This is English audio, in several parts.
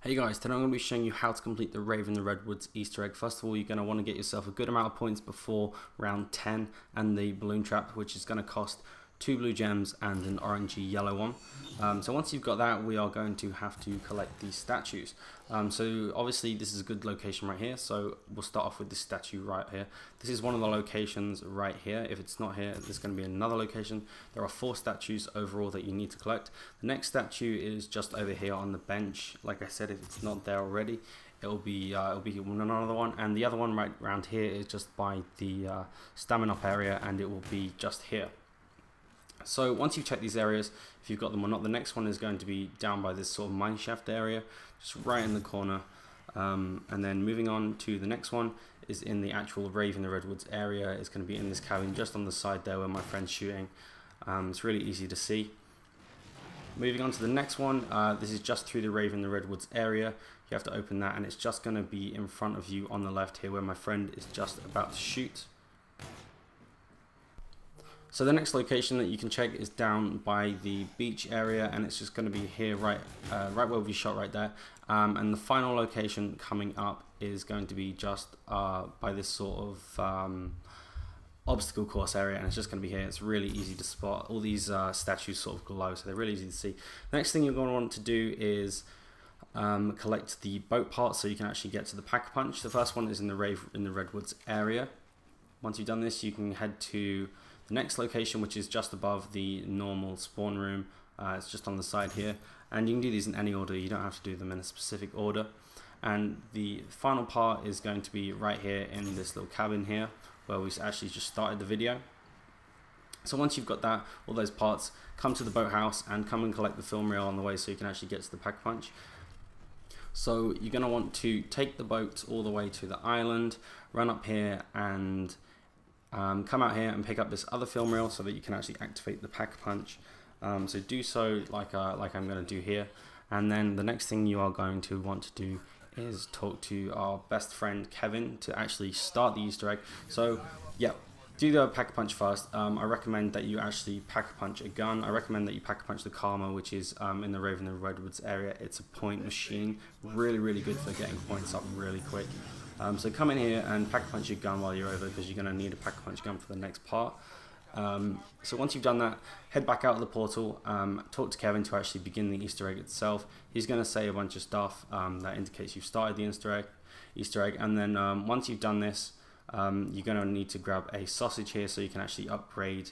Hey guys, today I'm going to be showing you how to complete the Rave in the Redwoods Easter egg. First of all, you're going to want to get yourself a good amount of points before round 10 and the balloon trap, which is going to cost 2 blue gems and an orangey yellow one. So once you've got that, we are going to have to collect these statues. So obviously this is a good location right here, so we'll start off with this statue right here. This is one of the locations right here. If it's not here, there's going to be another location. There are 4 statues overall that you need to collect. The next statue is just over here on the bench. Like I said, if it's not there already, it'll be another one, and the other one right around here is just by the stamina up area, and it will be just here. So once you've checked these areas, if you've got them or not, the next one is going to be down by this sort of mineshaft area, just right in the corner. And then moving on to the next one is in the actual Rave in the Redwoods area. It's going to be in this cabin just on the side there where my friend's shooting. It's really easy to see. Moving on to the next one, this is just through the Rave in the Redwoods area. You have to open that, and it's just going to be in front of you on the left here where my friend is just about to shoot. So the next location that you can check is down by the beach area, and it's just going to be here right where we shot right there. And the final location coming up is going to be just by this sort of obstacle course area, and it's just going to be here. It's really easy to spot. All these statues sort of glow, so they're really easy to see. The next thing you're going to want to do is collect the boat parts so you can actually get to the pack-a-punch. The first one is in the Rave in the Redwoods area. Once you've done this, you can head to the next location, which is just above the normal spawn room. It's just on the side here, and you can do these in any order. You don't have to do them in a specific order. And the final part is going to be right here in this little cabin here where we actually just started the video. So once you've got that, all those parts, come to the boathouse and come and collect the film reel on the way so you can actually get to the pack-a-punch. So you're going to want to take the boat all the way to the island, run up here and come out here and pick up this other film reel so that you can actually activate the pack-a-punch. So do so like I'm going to do here, and then the next thing you are going to want to do is talk to our best friend Kevin to actually start the Easter egg. So yeah, do the pack-a-punch first. I recommend that you actually pack-a-punch a gun. I recommend that you pack-a-punch the Karma, which is in the Rave in the Redwoods area. It's a point machine, really good for getting points up really quick. So come in here and pack-a-punch your gun while you're over, because you're going to need a pack-a-punch gun for the next part. So once you've done that, head back out of the portal, talk to Kevin to actually begin the Easter egg itself. He's going to say a bunch of stuff that indicates you've started the Easter egg, and then once you've done this, you're going to need to grab a sausage here so you can actually upgrade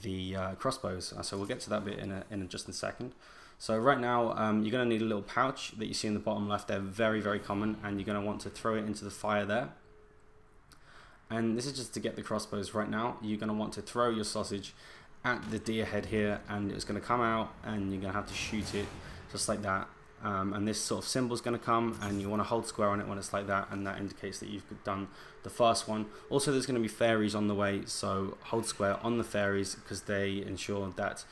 the crossbows. So we'll get to that bit in just a second. So right now you're going to need a little pouch that you see in the bottom left. They're very common, and you're going to want to throw it into the fire there. And this is just to get the crossbows. Right now you're going to want to throw your sausage at the deer head here, and it's going to come out, and you're going to have to shoot it just like that. And this sort of symbol is going to come, and you want to hold square on it when it's like that, and that indicates that you've done the first one. Also, there's going to be fairies on the way, so hold square on the fairies because they ensure that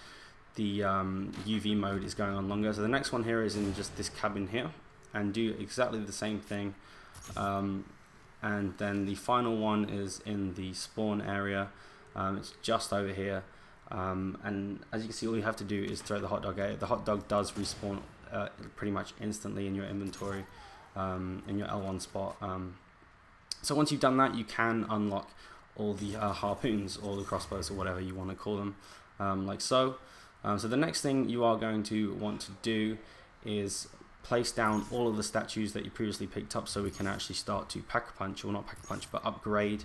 the UV mode is going on longer. So the next one here is in just this cabin here, and do exactly the same thing. And then the final one is in the spawn area. It's just over here, and as you can see, all you have to do is throw the hot dog at it. The hot dog does respawn pretty much instantly in your inventory, in your L1 spot. So once you've done that, you can unlock all the harpoons or the crossbows or whatever you want to call them, like so. So the next thing you are going to want to do is place down all of the statues that you previously picked up so we can actually start to pack-a-punch, or not pack-a-punch, but upgrade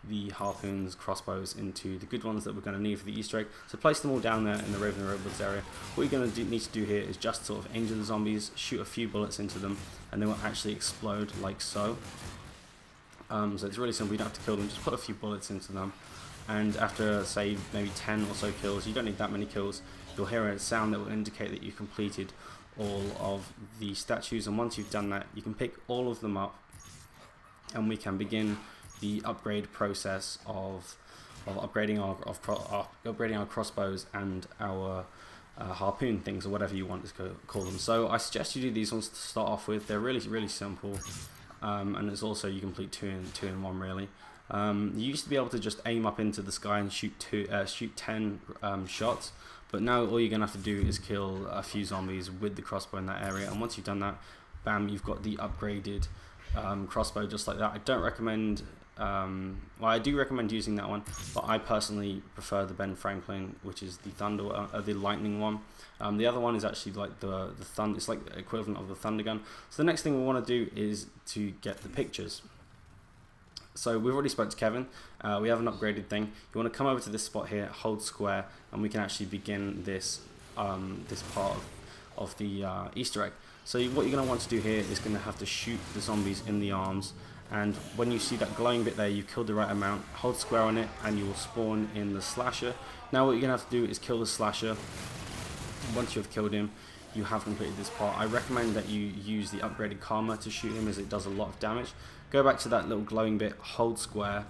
the harpoons, crossbows into the good ones that we're going to need for the Easter egg. So place them all down there in the Rave in the Redwoods area. What you're going to need to do here is just sort of aim the zombies, shoot a few bullets into them, and they will actually explode like so. So it's really simple. You don't have to kill them, just put a few bullets into them, and after say maybe 10 or so kills, you don't need that many kills, you'll hear a sound that will indicate that you've completed all of the statues. And once you've done that, you can pick all of them up, and we can begin the upgrade process of upgrading our crossbows and our harpoon things, or whatever you want to call them. So I suggest you do these ones to start off with. They're really simple, and it's also you complete two in one really. You used to be able to just aim up into the sky and shoot 10 shots, but now all you're gonna have to do is kill a few zombies with the crossbow in that area. And once you've done that, bam, you've got the upgraded crossbow just like that. I don't recommend, well, I do recommend using that one, but I personally prefer the Ben Franklin, which is the lightning one. The other one is actually like the thunder. It's like the equivalent of the thunder gun. So the next thing we want to do is to get the pictures. So we've already spoke to Kevin. We have an upgraded thing. You want to come over to this spot here, hold square, and we can actually begin this this part of the Easter egg. So what you're going to want to do here is going to have to shoot the zombies in the arms. And when you see that glowing bit there, you killed the right amount. Hold square on it, and you will spawn in the slasher. Now what you're going to have to do is kill the slasher. Once you've killed him, you have completed this part. I recommend that you use the upgraded karma to shoot him, as it does a lot of damage. Go back to that little glowing bit, hold square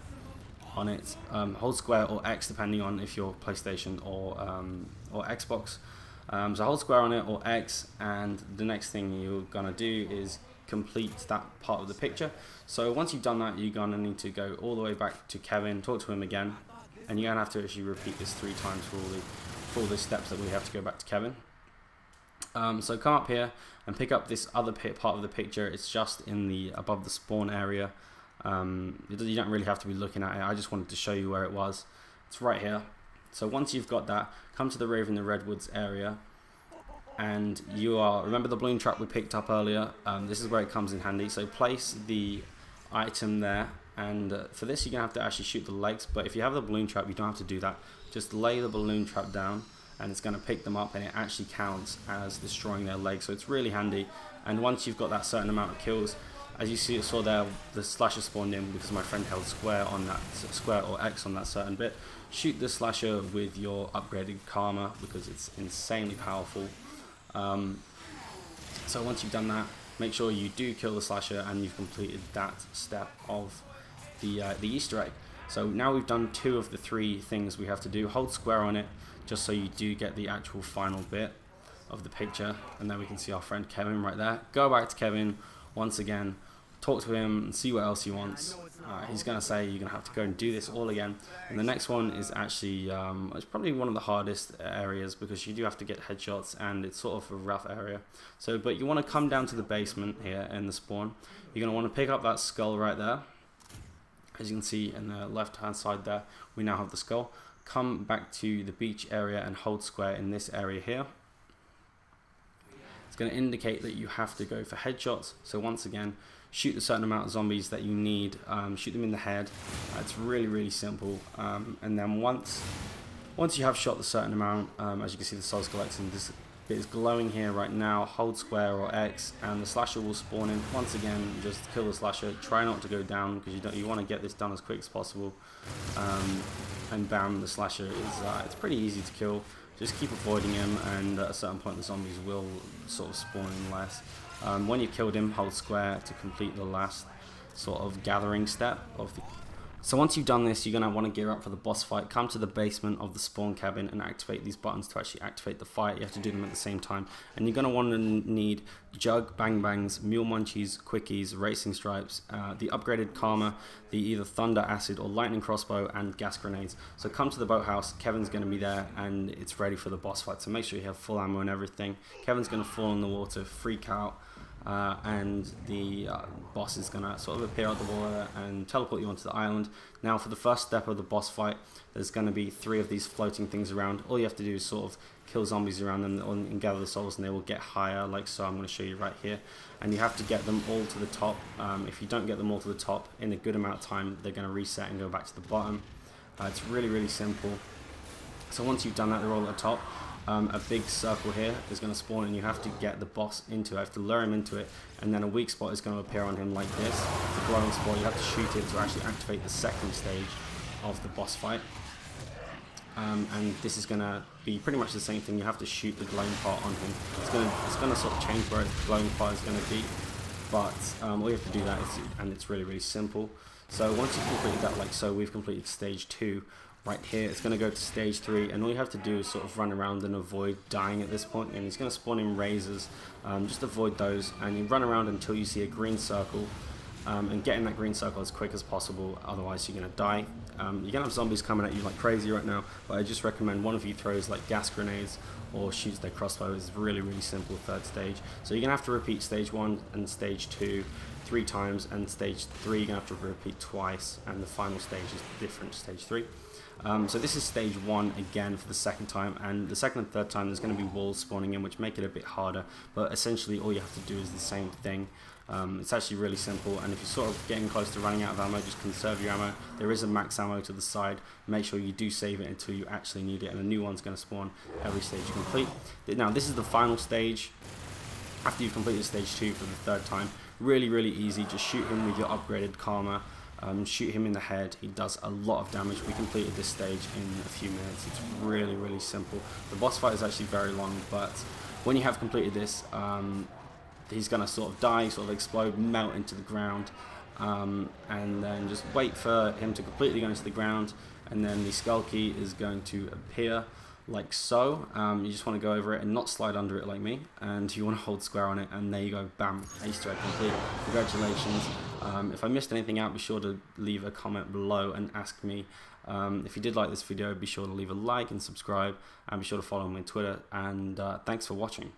on it, hold square or X depending on if you're PlayStation or Xbox. So hold square on it or X, and the next thing you're gonna do is complete that part of the picture. So once you've done that, you're gonna need to go all the way back to Kevin, talk to him again, and you're gonna have to actually repeat this 3 times for all the steps that we have to go back to Kevin. So come up here and pick up this other part of the picture. It's just in the above the spawn area. You don't really have to be looking at it. I just wanted to show you where it was. It's right here. So once you've got that, come to the Rave in the Redwoods area, and remember the balloon trap we picked up earlier. This is where it comes in handy. So place the item there, and for this you're gonna have to actually shoot the legs. But if you have the balloon trap, you don't have to do that. Just lay the balloon trap down, and it's going to pick them up, and it actually counts as destroying their legs, so it's really handy. And once you've got that certain amount of kills, as you saw there, the slasher spawned in because my friend held square on that, square or X on that certain bit. Shoot the slasher with your upgraded karma because it's insanely powerful. So once you've done that, make sure you do kill the slasher and you've completed that step of the Easter egg. So now we've done 2 of the 3 things we have to do. Hold square on it, just so you do get the actual final bit of the picture, and then we can see our friend Kevin right there. Go back to Kevin once again, talk to him and see what else he wants. He's going to say you're going to have to go and do this all again, and the next one is actually it's probably one of the hardest areas because you do have to get headshots and it's sort of a rough area. So but you want to come down to the basement here in the spawn. You're going to want to pick up that skull right there. As you can see in the left hand side there, we now have the skull. Come back to the beach area and hold square in this area here. It's going to indicate that you have to go for headshots. So once again, shoot a certain amount of zombies that you need. Shoot them in the head. It's really simple. And then once you have shot the certain amount, as you can see the souls collecting, this bit is glowing here right now. Hold square or X, and the slasher will spawn in. Once again, just kill the slasher. Try not to go down because you want to get this done as quick as possible. And bam, the slasher is it's pretty easy to kill. Just keep avoiding him, and at a certain point the zombies will sort of spawn in less. When you killed him, hold square to complete the last sort of gathering step of the. So once you've done this, you're going to want to gear up for the boss fight. Come to the basement of the spawn cabin and activate these buttons to actually activate the fight. You have to do them at the same time. And you're going to want to need Jug, Bang Bangs, Mule Munchies, Quickies, Racing Stripes, the upgraded Karma, the either Thunder, Acid or Lightning Crossbow, and Gas Grenades. So come to the boathouse, Kevin's going to be there and it's ready for the boss fight. So make sure you have full ammo and everything. Kevin's going to fall in the water, freak out. And the boss is going to sort of appear out the water and teleport you onto the island. Now for the first step of the boss fight, there's going to be 3 of these floating things around. All you have to do is sort of kill zombies around them and gather the souls, and they will get higher like so. I'm going to show you right here, and you have to get them all to the top. If you don't get them all to the top in a good amount of time, they're going to reset and go back to the bottom. It's really simple. So once you've done that, they're all at the top. A big circle here is going to spawn, and you have to get the boss into it. You have to lure him into it, and then a weak spot is going to appear on him like this. The glowing spot, you have to shoot it to actually activate the second stage of the boss fight. And this is going to be pretty much the same thing. You have to shoot the glowing part on him. It's going to sort of change where the glowing part is going to be, but all you have to do that is, and it's really simple. So once you've completed that like so, we've completed stage 2. Right here, it's going to go to stage 3, and all you have to do is sort of run around and avoid dying at this point. And he's going to spawn in razors, just avoid those, and you run around until you see a green circle, and get in that green circle as quick as possible, otherwise you're going to die. You're going to have zombies coming at you like crazy right now, but I just recommend one of you throws like gas grenades or shoots their crossbow. Is really simple third stage. So you're going to have to repeat stage 1 and stage 2 3 times, and stage 3 you're going to have to repeat twice, and the final stage is different, stage 3. So this is stage 1 again for the second time, and the second and third time there's going to be walls spawning in, which make it a bit harder, but essentially all you have to do is the same thing. It's actually really simple, and if you're sort of getting close to running out of ammo, just conserve your ammo. There is a max ammo to the side. Make sure you do save it until you actually need it, and a new one's going to spawn every stage you complete. Now this is the final stage. After you've completed stage 2 for the third time, really easy. Just shoot him with your upgraded Karma. Shoot him in the head. He does a lot of damage. We completed this stage in a few minutes. It's really simple. The boss fight is actually very long, but when you have completed this, he's going to sort of die, sort of explode, melt into the ground, and then just wait for him to completely go into the ground, and then the skull key is going to appear like so. You just want to go over it and not slide under it like me, and you want to hold square on it, and there you go, bam, Easter egg complete. Congratulations. If I missed anything out, be sure to leave a comment below and ask me. If you did like this video, be sure to leave a like and subscribe, and be sure to follow me on Twitter, and thanks for watching.